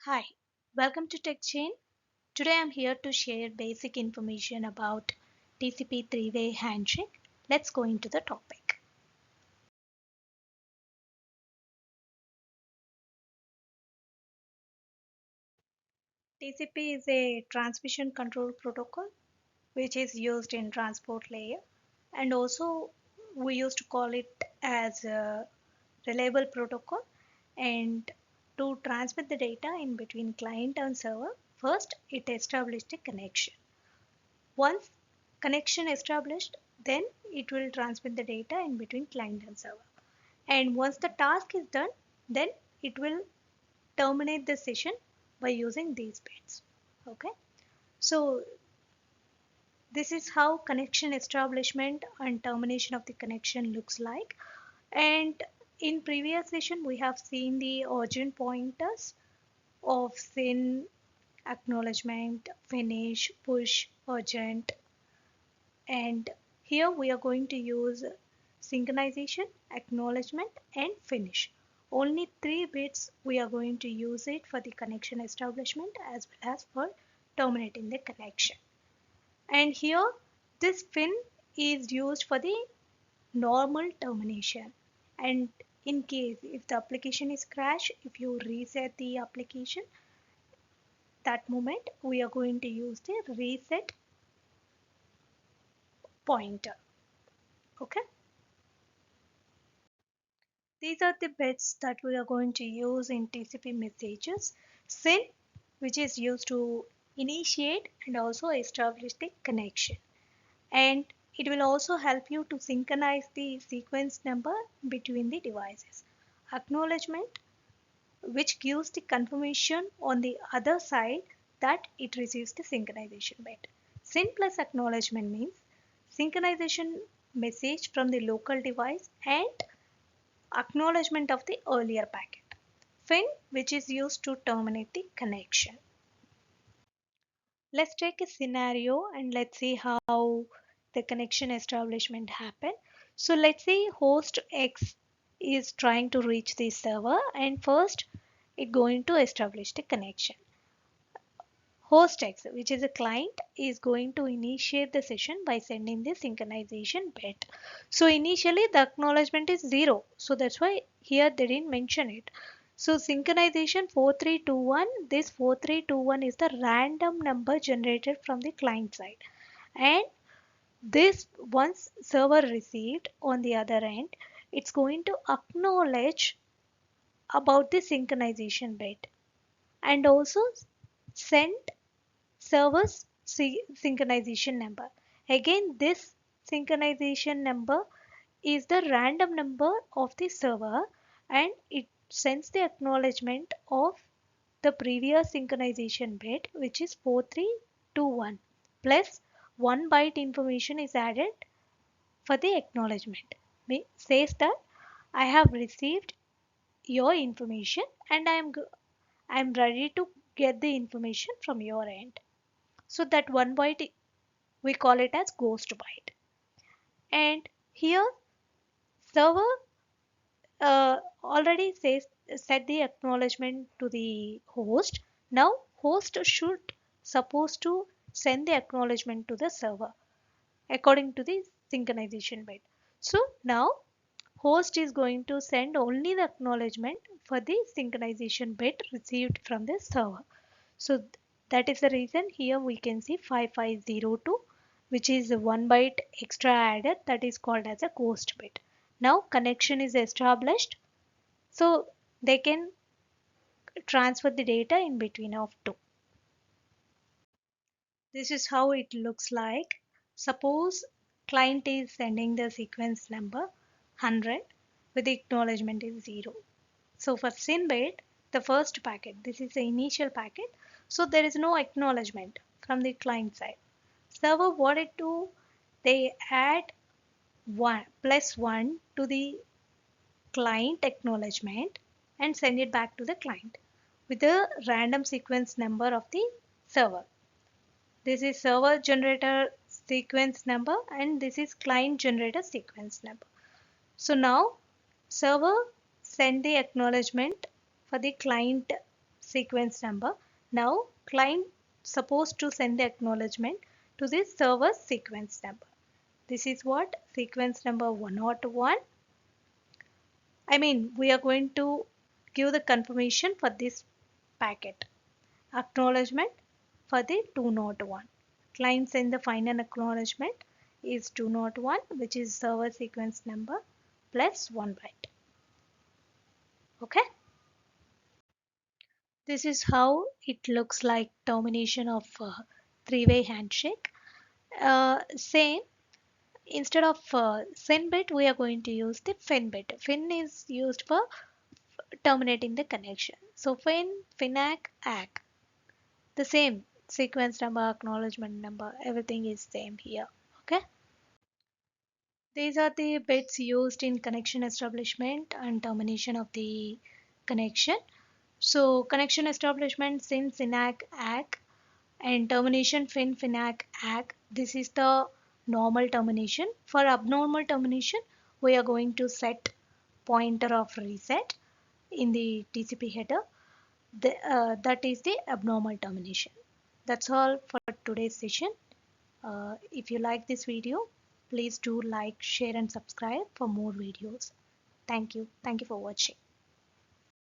Hi, welcome to TechChain. Today I'm here to share basic information about TCP three-way handshake. Let's go into the topic. TCP is a transmission control protocol which is used in transport layer, and also we used to call it as a reliable protocol. And to transmit the data in between client and server, first it established a connection. Once connection established, then it will transmit the data in between client and server. And once the task is done, then it will terminate the session by using these bits. Okay. So this is how connection establishment and termination of the connection looks like. And in previous session, we have seen the urgent pointers of SYN, acknowledgement, finish, push, urgent, and here we are going to use synchronization, acknowledgement, and finish. Only three bits we are going to use it for the connection establishment as well as for terminating the connection. And here this fin is used for the normal termination. And in case if the application is crashed, if you reset the application, that moment we are going to use the reset pointer. Okay. These are the bits that we are going to use in TCP messages. SYN, which is used to initiate and also establish the connection. And it will also help you to synchronize the sequence number between the devices. Acknowledgement, which gives the confirmation on the other side that it receives the synchronization bit. SYN plus acknowledgement means synchronization message from the local device and acknowledgement of the earlier packet. Fin, which is used to terminate the connection. Let's take a scenario and let's see how the connection establishment happened. So let's say host X is trying to reach the server, and first it going to establish the connection. Host X, which is a client, is going to initiate the session by sending the synchronization bit. So initially the acknowledgement is 0. So that's why here they didn't mention it. So synchronization 4321, this 4321 is the random number generated from the client side. And this once server received on the other end, it's going to acknowledge about the synchronization bit and also send server's synchronization number. Again, this synchronization number is the random number of the server, and it sends the acknowledgement of the previous synchronization bit, which is 4321, plus 1 byte information is added for the acknowledgement. It says that I have received your information and I am ready to get the information from your end. So that 1 byte we call it as ghost byte. And here server already says set the acknowledgement to the host. Now host should supposed to send the acknowledgement to the server according to the synchronization bit. So now host is going to send only the acknowledgement for the synchronization bit received from the server. So that is the reason here we can see 5502, which is 1 byte extra added, that is called as a ghost bit. Now connection is established, so they can transfer the data in between of two. This is how it looks like. Suppose client is sending the sequence number 100 with the acknowledgement is 0. So for SYN bit, the first packet, this is the initial packet, so there is no acknowledgement from the client side. Server what it do? They add 1 plus 1 to the client acknowledgement and send it back to the client with the random sequence number of the server. This is server generator sequence number and this is client generator sequence number. So now server send the acknowledgement for the client sequence number. Now client supposed to send the acknowledgement to this server sequence number. This is what sequence number 101. I mean, we are going to give the confirmation for this packet. Acknowledgement for the 201. Client send the final acknowledgement is 201, which is server sequence number plus 1 byte. Okay. This is how it looks like termination of three-way handshake. Same, instead of send bit, we are going to use the fin bit. Fin is used for terminating the connection. So fin, finac, ack. The same sequence number, acknowledgement number, everything is same here. Okay. These are the bits used in connection establishment and termination of the connection. So connection establishment sin, finac, ack, and termination fin, finac, ack. This is the normal termination. For abnormal termination, we are going to set pointer of reset in the TCP header. That is the abnormal termination. That's all for today's session. If you like this video, please do like, share and subscribe for more videos. Thank you. Thank you for watching.